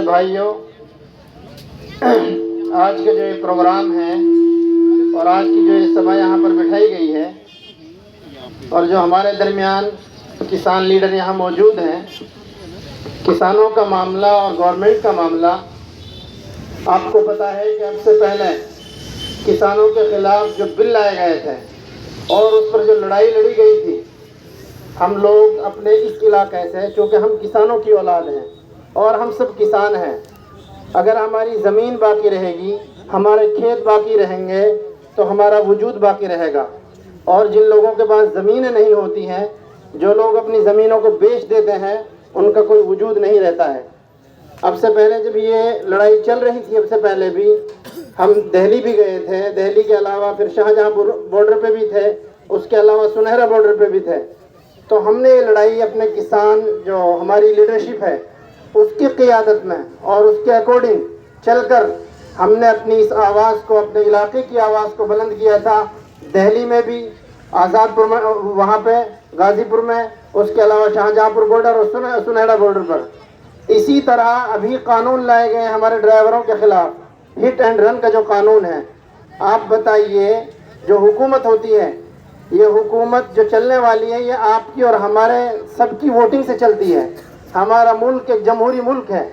بھائیوں، آج کا جو یہ پروگرام ہے اور آج کی جو یہ سبھا یہاں پر بٹھائی گئی ہے اور جو ہمارے درمیان کسان لیڈر یہاں موجود ہیں، کسانوں کا معاملہ اور گورنمنٹ کا معاملہ آپ کو پتہ ہے کہ اب سے پہلے کسانوں کے خلاف جو بل لائے گئے تھے اور اس پر جو لڑائی لڑی گئی تھی، ہم لوگ اپنے اس علاقے سے، چونکہ ہم کسانوں کی اولاد ہیں اور ہم سب کسان ہیں، اگر ہماری زمین باقی رہے گی، ہمارے کھیت باقی رہیں گے تو ہمارا وجود باقی رہے گا۔ اور جن لوگوں کے پاس زمینیں نہیں ہوتی ہیں، جو لوگ اپنی زمینوں کو بیچ دیتے ہیں، ان کا کوئی وجود نہیں رہتا ہے۔ اب سے پہلے جب یہ لڑائی چل رہی تھی، اب سے پہلے بھی ہم دہلی بھی گئے تھے، دہلی کے علاوہ پھر شاہجہاں پور بارڈر پہ بھی تھے، اس کے علاوہ سنہرا بارڈر پہ بھی تھے۔ تو ہم نے یہ لڑائی اپنے کسان جو ہماری لیڈرشپ ہے اس کی قیادت میں اور اس کے اکارڈنگ چل کر ہم نے اپنی اس آواز کو، اپنے علاقے کی آواز کو بلند کیا تھا، دہلی میں بھی، آزاد پور میں، وہاں پہ غازی پور میں، اس کے علاوہ شاہجہاں پور بارڈر اور سنہرا بارڈر پر۔ اسی طرح ابھی قانون لائے گئے ہمارے ڈرائیوروں کے خلاف، ہٹ اینڈ رن کا جو قانون ہے۔ آپ بتائیے، جو حکومت ہوتی ہے، یہ حکومت جو چلنے والی ہے، یہ آپ کی اور ہمارے سب کی ووٹنگ سے چلتی ہے۔ ہمارا ملک ایک جمہوری ملک ہے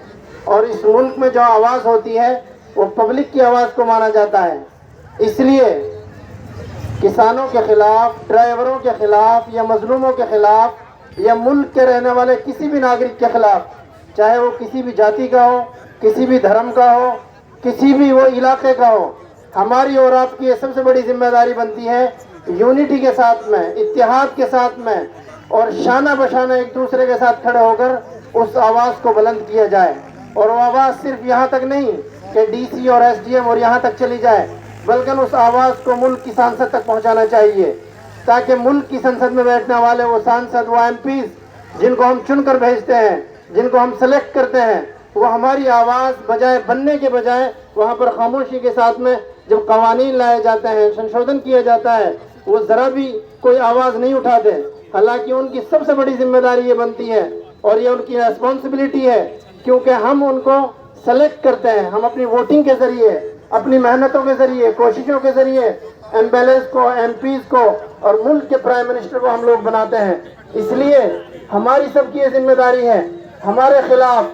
اور اس ملک میں جو آواز ہوتی ہے وہ پبلک کی آواز کو مانا جاتا ہے۔ اس لیے کسانوں کے خلاف، ڈرائیوروں کے خلاف یا مظلوموں کے خلاف یا ملک کے رہنے والے کسی بھی ناگرک کے خلاف، چاہے وہ کسی بھی جاتی کا ہو، کسی بھی دھرم کا ہو، کسی بھی وہ علاقے کا ہو، ہماری اور آپ کی یہ سب سے بڑی ذمہ داری بنتی ہے، یونٹی کے ساتھ میں، اتحاد کے ساتھ میں اور شانہ بشانہ ایک دوسرے کے ساتھ کھڑے ہو کر اس آواز کو بلند کیا جائے۔ اور وہ آواز صرف یہاں تک نہیں کہ ڈی سی اور ایس ڈی ایم اور یہاں تک چلی جائے، بلکہ اس آواز کو ملک کی سانسد تک پہنچانا چاہیے، تاکہ ملک کی سنسد میں بیٹھنے والے وہ سانسد، وہ ایم پیز جن کو ہم چن کر بھیجتے ہیں، جن کو ہم سلیکٹ کرتے ہیں، وہ ہماری آواز بجائے بننے کے بجائے وہاں پر خاموشی کے ساتھ میں جب قوانین لائے جاتے ہیں، سنشودھن کیا جاتا ہے، وہ ذرا بھی کوئی آواز نہیں اٹھاتے۔ حالانکہ ان کی سب سے بڑی ذمہ داری یہ بنتی ہے اور یہ ان کی ریسپانسبلٹی ہے، کیونکہ ہم ان کو سلیکٹ کرتے ہیں، ہم اپنی ووٹنگ کے ذریعے، اپنی محنتوں کے ذریعے، کوششوں کے ذریعے ایم ایل ایز کو، ایم پیز کو اور ملک کے پرائم منسٹر کو ہم لوگ بناتے ہیں۔ اس لیے ہماری سب کی یہ ذمہ داری ہے، ہمارے خلاف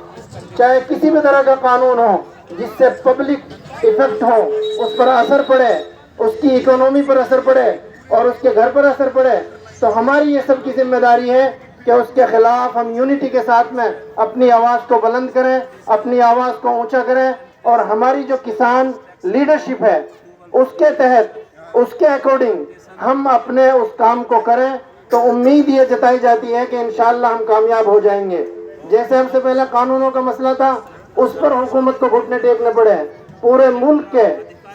چاہے کسی بھی طرح کا قانون ہو جس سے پبلک ایفیکٹ ہو، اس پر اثر پڑے، اس کی اکنومی پر اثر پڑے اور اس کے گھر پر اثر پڑے، تو ہماری یہ سب کی ذمہ داری ہے کہ اس کے خلاف ہم یونٹی کے ساتھ میں اپنی آواز کو بلند کریں، اپنی آواز کو اونچا کریں، اور ہماری جو کسان لیڈرشپ ہے اس کے تحت، اس کے اکارڈنگ ہم اپنے اس کام کو کریں، تو امید یہ جتائی جاتی ہے کہ انشاءاللہ ہم کامیاب ہو جائیں گے۔ جیسے ہم سے پہلے قانونوں کا مسئلہ تھا، اس پر حکومت کو گھٹنے ٹیکنے پڑے، پورے ملک کے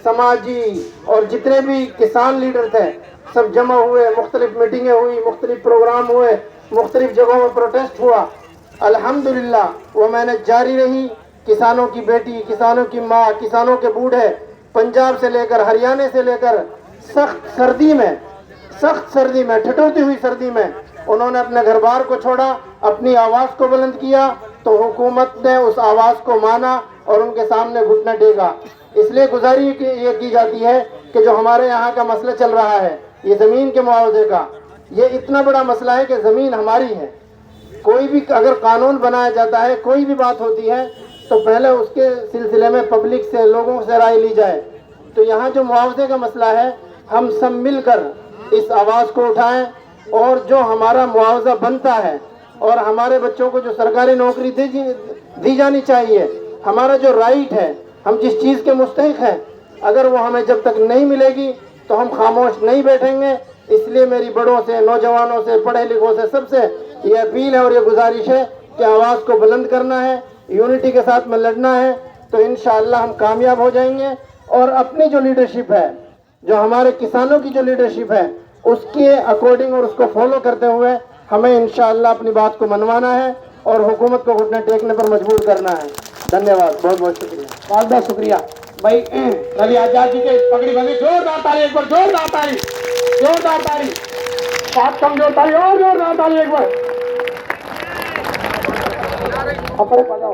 سماجی اور جتنے بھی کسان لیڈر تھے سب جمع ہوئے، مختلف میٹنگیں ہوئی، مختلف پروگرام ہوئے، مختلف جگہوں میں پروٹیسٹ ہوا۔ الحمدللہ وہ محنت جاری رہی، کسانوں کی بیٹی، کسانوں کی ماں، کسانوں کے بوڑھے، پنجاب سے لے کر ہریانہ سے لے کر سخت سردی میں، ٹھٹرتی ہوئی سردی میں انہوں نے اپنے گھر بار کو چھوڑا، اپنی آواز کو بلند کیا، تو حکومت نے اس آواز کو مانا اور ان کے سامنے گھٹنا ٹیکا۔ اس لیے گزارش یہ کی جاتی ہے کہ جو ہمارے یہاں کا مسئلہ چل رہا ہے، یہ زمین کے معاوضے کا، یہ اتنا بڑا مسئلہ ہے کہ زمین ہماری ہے۔ کوئی بھی اگر قانون بنایا جاتا ہے، کوئی بھی بات ہوتی ہے، تو پہلے اس کے سلسلے میں پبلک سے، لوگوں سے رائے لی جائے۔ تو یہاں جو معاوضے کا مسئلہ ہے، ہم سب مل کر اس آواز کو اٹھائیں، اور جو ہمارا معاوضہ بنتا ہے اور ہمارے بچوں کو جو سرکاری نوکری دی جانی چاہیے، ہمارا جو رائٹ ہے، ہم جس چیز کے مستحق ہیں، اگر وہ ہمیں جب تک نہیں ملے گی تو ہم خاموش نہیں بیٹھیں گے۔ اس لیے میری بڑوں سے، نوجوانوں سے، پڑھے لکھوں سے، سب سے یہ اپیل ہے اور یہ گزارش ہے کہ آواز کو بلند کرنا ہے، یونٹی کے ساتھ میں لڑنا ہے، تو انشاءاللہ ہم کامیاب ہو جائیں گے۔ اور اپنی جو لیڈرشپ ہے، جو ہمارے کسانوں کی جو لیڈرشپ ہے، اس کے اکارڈنگ اور اس کو فالو کرتے ہوئے ہمیں انشاءاللہ اپنی بات کو منوانا ہے اور حکومت کو گھٹنے ٹیکنے پر مجبور کرنا ہے۔ دھنیہ واد، بہت بہت شکریہ، بہت بہت شکریہ بھائی ربی آزاد جی کے پگڑی بندی، زوردار تالی، ایک بار زوردار تالی، زوردار تالی، بہت کمزور تالی، اور زوردار تالی ایک بار۔ اپنے پڑھاؤ